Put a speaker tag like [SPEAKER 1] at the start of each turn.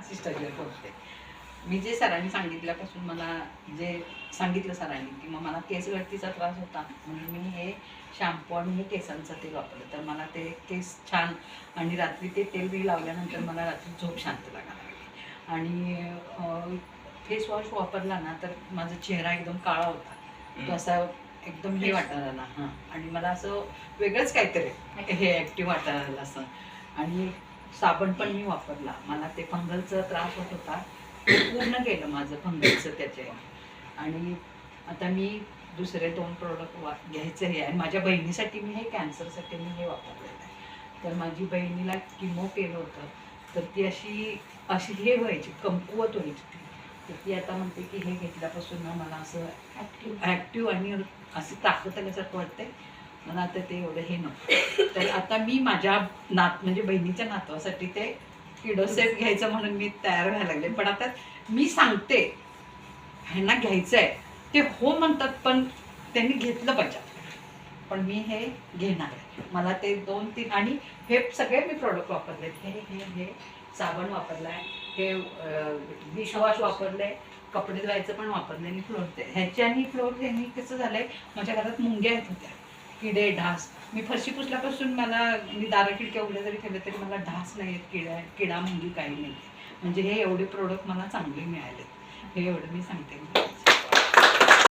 [SPEAKER 1] सिस्टरला बोलते. मी जे सरांनी सांगितल्यापासून मला जे सांगितलं सरांनी की मग मला केस गळतीचा त्रास होता म्हणून मी हे शॅम्पू आणि हे केसांचं तेल वापरलं तर मला ते केस छान आणि रात्री ते तेल बी लावल्यानंतर मला रात्री झोप शांत लागायला लागली. आणि फेस वॉश वापरला ना तर माझा चेहरा एकदम काळा होता, तो असा एकदम हे वाटायला लागला. हां, आणि मला असं वेगळंच काहीतरी हे ॲक्टिव्ह वाटायला लागलं असं. आणि साबण पण मी वापरला, मला ते फंगलचा त्रास होत होता, पूर्ण गेलं माझं फंगलचं त्याचे. आणि आता मी दुसरे 2 प्रोडक्ट घ्यायचं हे आहे. माझ्या बहिणीसाठी मी हे कॅन्सरसाठी मी हे वापरलेलं आहे. तर माझी बहिणीला किमो केलं होतं तर ती अशी अशी हे व्हायची, कमकुवत व्हायची ती. तर ती आता म्हणते की हे घेतल्यापासून ना मला असं ॲक्टिव्ह आणि अशी ताकद आल्यासारखं वाटतंय. मला आता ते एवढं हे नको. तर आता मी माझ्या म्हणजे बहिणीच्या नातवासाठी ते किडोसेफ घ्यायचं म्हणून मी तयार व्हायला लागले. पण आता मी सांगते ह्यांना घ्यायचं आहे, ते हो म्हणतात पण त्यांनी घेतलं पाहिजे. पण मी हे घेणार आहे. मला ते 2-3 आणि हे सगळे मी प्रोडक्ट वापरले. हे हे हे साबण वापरला आहे, हे डिशवॉश वापरलं आहे, कपडे धुवायचं पण वापरले आणि फ्लोर ह्याच्यानी फ्लोर ह्यांनी कसं झालं आहे, माझ्या घरात मुंग्या येत होत्या, किडे ढास. मी फरशी पुसल्यापासून मला मी दारं खिडक्या उघड्या जरी ठेवल्या तरी मला ढास नाही आहेत, किडा मुंगी काही नाही. म्हणजे हे एवढे प्रोडक्ट मला चांगले मिळाले, हे एवढं मी सांगते.